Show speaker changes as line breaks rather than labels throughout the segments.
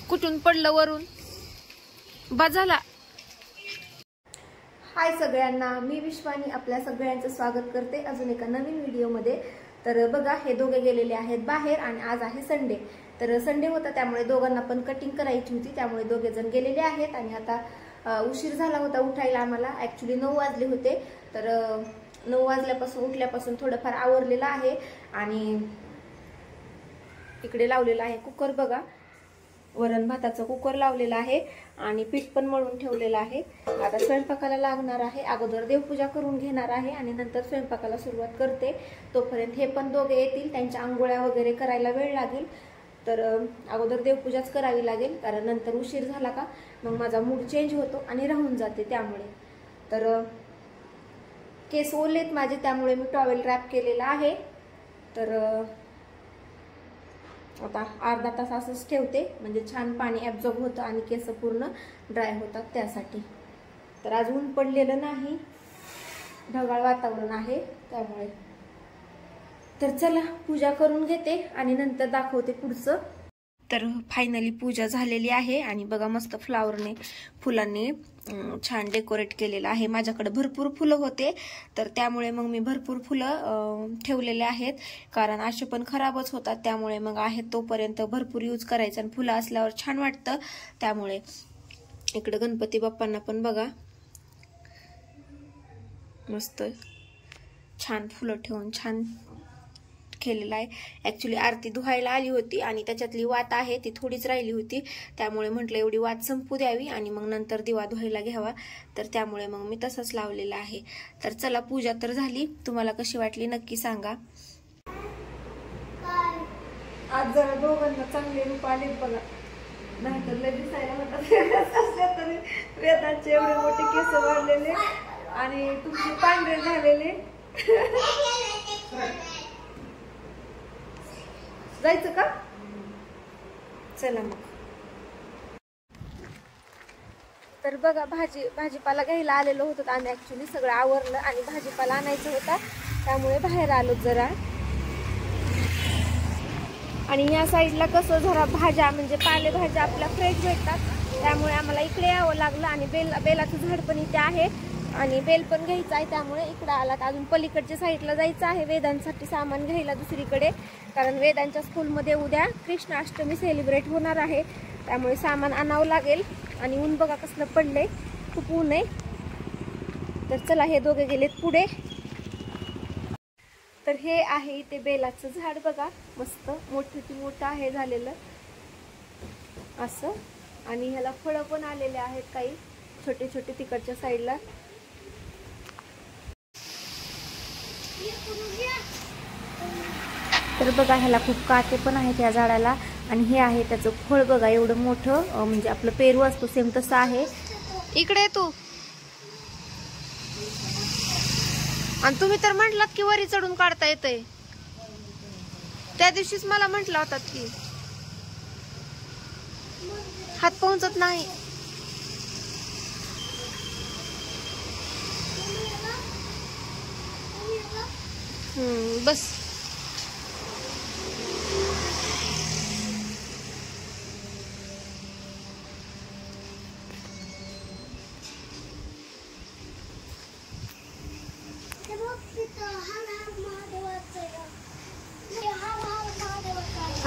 कुठून पडलं वरून बाजाला। हाय सगळ्यांना, मी विश्वानी आपल्या सगळ्यांचं स्वागत करते अजून एका नवीन व्हिडिओमध्ये। तर बघा, हे दोघे गेलेले आहेत बाहेर आणि आज आहे संडे। तर संडे होता त्यामुळे दोघांना पण कटिंग करायची होती, त्यामुळे दोघे जण गेलेले आहेत। आणि आता उशीर झाला होता उठायला आम्हाला, ऍक्च्युली 9 वाजले होते। तर 9 वाजल्यापासून उठल्यापासून थोडंफार आवरलेलं आहे आणि इकडे लावलेला आहे कुकर। बघा, वरण भाताचा कुकर लावलेला आहे आणि पीठ पण मळून ठेवलेलं आहे। आता स्वयंपाकाला लागणार आहे, अगोदर देवपूजा करून घेणार आहे आणि नंतर स्वयंपाकाला सुरुवात करते। तोपर्यंत हे पण दोघे येतील, त्यांच्या आंघोळ्या वगैरे करायला वेळ लागेल। तर अगोदर देवपूजाच करावी लागेल, कारण नंतर उशीर झाला का मग माझा मूड चेंज होतो आणि राहून जाते त्यामुळे। तर केस ओलेत माझे, त्यामुळे मी टॉवेल रॅप केलेला आहे। तर आता अर्धा तास असंच ठेवते, म्हणजे छान पाणी ॲब्झॉर्ब होतं आणि केस पूर्ण ड्राय होतात त्यासाठी। तर आज ऊन पडलेलं नाही, ढगाळ वातावरण आहे त्यामुळे। तर चला पूजा करून घेते आणि नंतर दाखवते पुढचं। तर फायनली पूजा झालेली आहे आणि बघा मस्त फ्लावरने फुलांनी छान डेकोरेट केलेलं आहे। माझ्याकडे भरपूर फुलं होते तर त्यामुळे मग मी भरपूर फुलं ठेवलेले आहेत, कारण असे पण खराबच होतात, त्यामुळे मग आहेत तोपर्यंत भरपूर यूज करायचं आणि फुलं असल्यावर छान वाटतं त्यामुळे। इकडे गणपती बाप्पांना पण बघा मस्त छान फुलं ठेवून छान केलेला आहे। ऍक्च्युली आरती धुवायला आली होती आणि त्याच्यातली वात आहे ती थोडीच राहिली होती, त्यामुळे म्हटलं एवढी वात संपू द्यावी आणि मग नंतर दिवा धुवायला घ्यावा, तर त्यामुळे मग मी तसंच लावलेलं आहे। तर चला, पूजा तर झाली, तुम्हाला कशी वाटली नक्की सांगा। आज जरा दोघांना चांगले रूप आले बघा, नाहीतर लय दिसायला होतात तरी वेदांचे एवढे मोठे केस वाढलेले आणि तुमचे पांढरे झालेले। जायचं का? चला मग। तर बघा, भाजीपाला घ्यायला आलेलो होतो आम्ही, ऍक्च्युली सगळं आवरलं आणि भाजीपाला आणायचा होता त्यामुळे बाहेर आलो जरा। आणि या साईडला कसं जरा भाज्या म्हणजे पालेभाज्या आपल्या फ्रेश भेटतात, त्यामुळे आम्हाला इकडे यावं लागलं। आणि बेलाचं झाड पण इथे आहे आणि बेल पण घ्यायचं आहे, त्यामुळे इकडे आलात। अजून पलीकडच्या साईडला जायचं आहे वेदांसाठी सामान घ्यायला दुसरीकडे, कारण वेदांच्या स्कूलमध्ये उद्या कृष्णाष्टमी सेलिब्रेट होणार आहे, त्यामुळे सामान आणावं लागेल। आणि ऊन बघा कसलं पडलंय, खूप ऊन आहे। तर चला, हे दोघे गेलेत पुढे। तर हे आहे इथे बेलाचं झाड बघा, मस्त मोठं आहे झालेलं असं, आणि ह्याला फळं पण आलेले आहेत काही छोटे छोटे तिकडच्या साईडला। तर बघा, ह्याला खूप काटे पण आहेत या झाडाला, आणि हे आहे त्याचं फळ बघा एवढं मोठं, म्हणजे आपलं पेरू असतो सेम तसं आहे। इकडे तू, आणि तुम्ही तर म्हटलात की वरी चढून काढता येतंय, त्या दिवशीच मला म्हटलं होतात की हात पोहोचत नाही। बस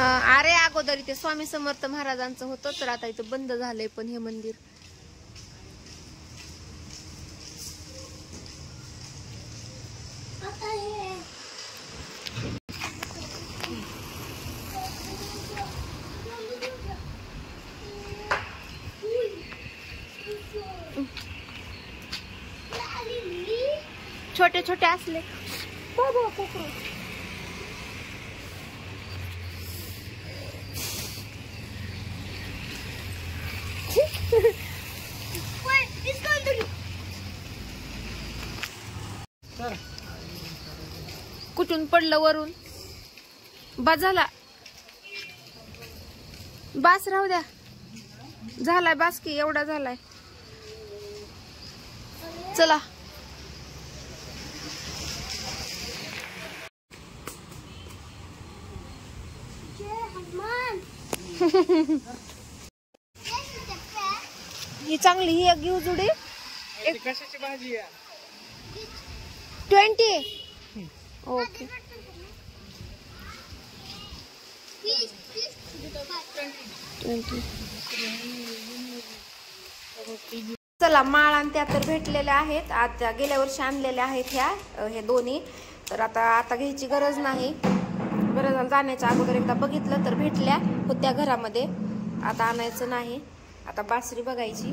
अरे अगोदर इथे स्वामी समर्थ महाराजांचं होतं, तर आता इथं बंद झालंय पण हे मंदिर। छोटे छोटे असले बाबा कोकरू। कुठून पडलं वरून बाजाला, बास राहू द्या, झालाय बास की एवढा झालाय। चला ही चांगली, ही एक घेऊ जुडी.
कशाची भाजी आहे?
20. ओके. चला, माळ आणि त्या तर भेटलेल्या आहेत. आता गेल्या वर्षी आणलेल्या आहेत ह्या, हे दोन्ही. तर आता घ्यायची गरज नाही. बरं झालं, जाण्याच्या अगोदर एकदा बघितलं तर भेटल्या होत्या घरामध्ये. आता आणायचं नाही. आता बासरी बघायची.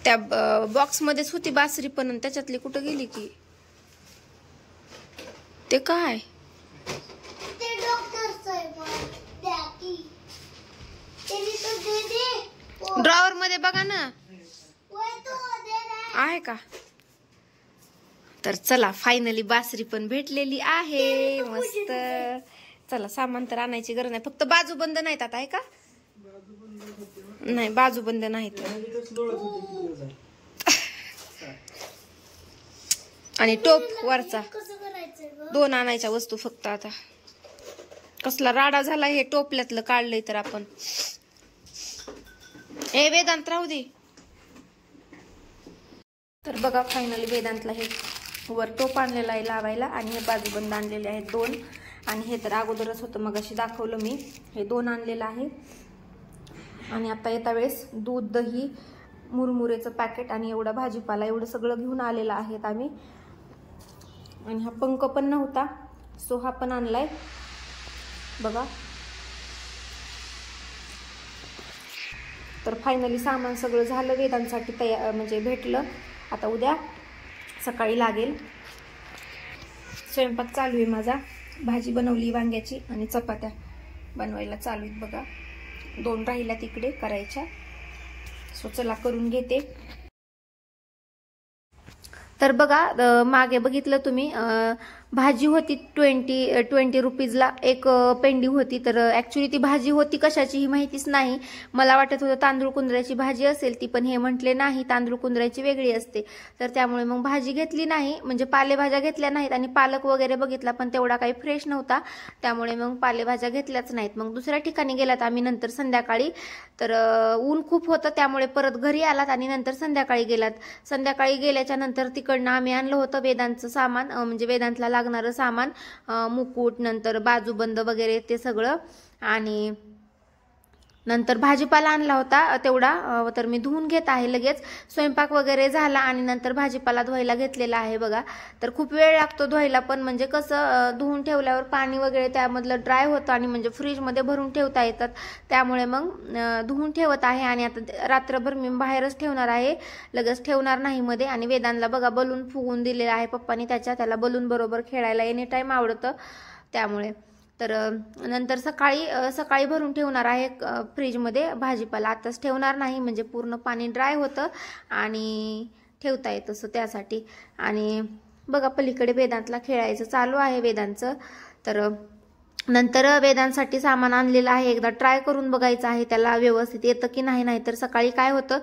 त्या बॉक्स मध्येच होती बासरी, पण त्याच्यातली कुठं गेली की? ते काय ड्रॉवर मध्ये बघा ना, आहे का? तर चला, फायनली बासरी पण भेटलेली आहे. मस्त. चला, सामान तर आणायची गरज नाही. फक्त बाजू बंद नाहीत आता, आहे का? नाही, बाजू बंद नाहीत. आणि टोप वरचा 2 आणायच्या वस्तू फक्त. आता कसला राडा झाला हे टोपल्यातलं काढलंय तर आपण. हे वेदांत राहू दे. तर बघा, फायनली वेदांतला हे वर टोप आणलेला आहे लावायला, आणि हे बाजूबंद आणलेले आहेत 2. आणि हे तर अगोदरच होतं, मग अशी दाखवलं मी. हे 2 आणलेलं आहे. आणि आता येता वेळेस दूध, दही, मुरमुरेचं पॅकेट आणि एवढा भाजीपाला, एवढं सगळं घेऊन आलेलं आहेत आम्ही. आणि हा पंख पण नव्हता, सो हा पण आणलाय बघा. तर फायनली सामान सगळं झालं वेदांसाठी तयार, म्हणजे भेटलं. आता उद्या सकाळी लागेल. स्वयंपाक चालू आहे माझा. भाजी बनवली वांग्याची आणि चपात्या बनवायला चालू आहेत बघा. 2 राहिल्या तिकडे करायच्या. सो चला, करून घेते. तर बघा, मागे बघितलं तुम्ही, भाजी होती 20 रुपीजला एक पेंडी होती. तर ऍक्च्युली ती भाजी होती कशाची ही माहितीच नाही. मला वाटत होतं तांदूळ कुंदऱ्याची भाजी असेल ती, पण हे म्हटले नाही, तांदूळ कुंदऱ्याची वेगळी असते. तर त्यामुळे मग भाजी घेतली नाही, म्हणजे पालेभाज्या घेतल्या नाहीत. आणि पालक वगैरे बघितला, पण तेवढा काही फ्रेश नव्हता, त्यामुळे मग पालेभाज्या घेतल्याच नाहीत. मग दुसऱ्या ठिकाणी गेलात आम्ही नंतर संध्याकाळी. तर ऊन खूप होतं, त्यामुळे परत घरी आलात आणि नंतर संध्याकाळी गेलात. संध्याकाळी गेल्याच्या नंतर तिकडनं आम्ही आणलं होतं वेदांतचं सामान, म्हणजे वेदांतला लागणारं सामान, मुकुट, नंतर बाजूबंद वगैरे ते सगळं. आणि नंतर भाजीपाला आणला होता तेवढा. तर मी धुवून घेत आहे लगेच. स्वयंपाक वगैरे झाला आणि नंतर भाजीपाला धुवायला घेतलेला आहे बघा. तर खूप वेळ लागतो धुवायला, पण म्हणजे कसं धुवून ठेवल्यावर पाणी वगैरे त्यामधलं ड्राय होतं आणि म्हणजे फ्रीजमध्ये भरून ठेवता येतात, त्यामुळे मग धुवून ठेवत आहे. आणि आता रात्रभर मी बाहेरच ठेवणार आहे, लगेच ठेवणार नाही मध्ये. आणि वेदांतला बघा बलून फुगून दिलेला आहे पप्पांनी, त्याला बलून बरोबर खेळायला एनी टाइम आवडतं, त्यामुळे. तर नंतर सकाळी भरून ठेवणार आहे फ्रीजमध्ये भाजीपाला. आताच ठेवणार नाही, म्हणजे पूर्ण पाणी ड्राय होतं आणि ठेवता येतं तसं, त्यासाठी. आणि बघा, पलीकडे वेदांतला खेळायचं चालू आहे वेदांचं. तर नंतर वेदांसाठी सामान आणलेलं आहे, एकदा ट्राय करून बघायचं आहे त्याला व्यवस्थित येतं की नाही. नाहीतर सकाळी काय होतं,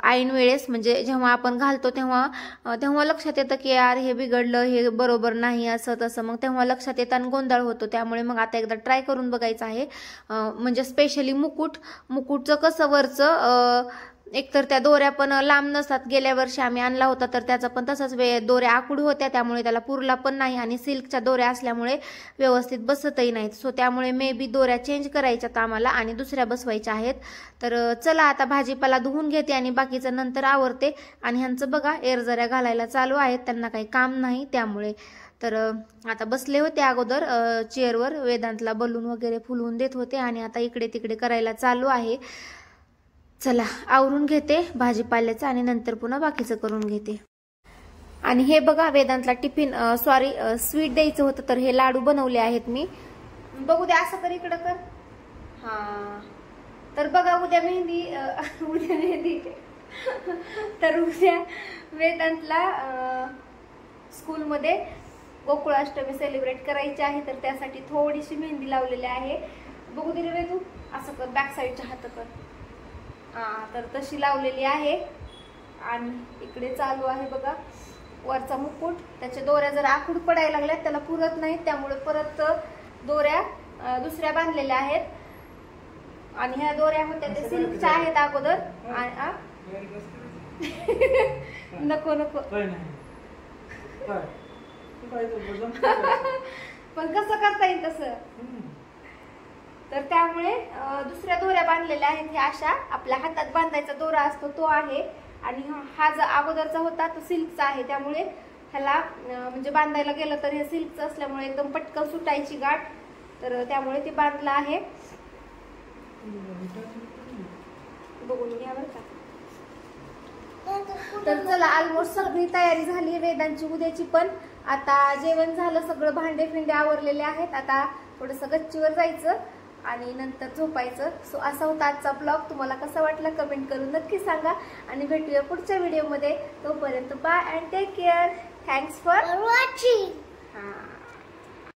ऐन वेळेस म्हणजे जेव्हा आपण घालतो तेव्हा लक्षात येतं की यार हे बिघडलं, हे बरोबर नाही, असं तसं. मग तेव्हा लक्षात येतं आणि गोंधळ होतो. त्यामुळे मग आता एकदा ट्राय करून बघायचं आहे. म्हणजे स्पेशली मुकुटचं कसं वरचं, एकतर त्या दोऱ्या पण लांब नसतात. गेल्या वर्षी आम्ही आणला होता तर त्याचा पण तसाच दोऱ्या आखूड होत्या, त्यामुळे त्याला पुरला पण नाही. आणि सिल्कच्या दोऱ्या असल्यामुळे व्यवस्थित बसतही नाहीत. सो त्यामुळे मे बी दोऱ्या चेंज करायच्यात आम्हाला आणि दुसऱ्या बसवायच्या आहेत. तर चला, आता भाजीपाला धुवून घेते आणि बाकीचं नंतर आवरते. आणि ह्यांचं बघा एरजऱ्या घालायला चालू आहेत, त्यांना काही काम नाही त्यामुळे. तर आता बसले होते अगोदर चेअरवर, वेदांतला बलून वगैरे फुलवून देत होते आणि आता इकडे तिकडे करायला चालू आहे. चला, आवरून घेते भाजीपाल्याचं आणि नंतर पुन्हा बाकीचं करून घेते. आणि हे बघा, वेदांतला टिफिन स्वीट द्यायचं होतं, तर हे लाडू बनवले आहेत मी. बघू द्या, असं कर, इकडं कर. हा, तर बघा उद्या मेहंदी तर उद्या वेदांतला स्कूलमध्ये गोकुळाष्टमी सेलिब्रेट करायची आहे, तर त्यासाठी थोडीशी मेहंदी लावलेली आहे. बघू दे रे तू, असं कर, बॅक साईडच्या हात कर. तर तशी लावलेली आहे. आणि इकडे चालू आहे बघा वरचा मुकुट, त्याच्या दोऱ्या जर आखूड पडायला लागल्या त्याला पुरत नाही, त्यामुळे परत दोऱ्या दुसऱ्या बांधलेल्या आहेत. आणि ह्या दोऱ्या होत्या त्या सिल्कच्या आहेत अगोदर. नको नको पण कसं करता येईल तसं. तर त्यामुळे दुसऱ्या दोऱ्या बांधलेल्या आहेत. ह्या अशा आपल्या हातात बांधायचा दोरा असतो तो आहे. आणि हा जो अगोदरचा होता तो सिल्कचा आहे, त्यामुळे ह्याला म्हणजे बांधायला गेलं तर हे सिल्कचं असल्यामुळे एकदम पटकन सुटायची गाठ. तर त्यामुळे ते बांधलं आहे. बघून घ्या बरं का. तर चला ऑलमोस्ट सगळी तयारी झाली वेदांची उद्याची पण. आता जेवण झालं, सगळं भांडे फिंडे आवरलेले आहेत. आता थोडंसं गच्चीवर जायचं आणि नंतर झोपायचं. सो असा होता आजचा ब्लॉग. तुम्हाला कसा वाटला कमेंट करून नक्की सांगा आणि भेटूया पुढच्या व्हिडिओमध्ये. तोपर्यंत bye and take care. Thanks for watching.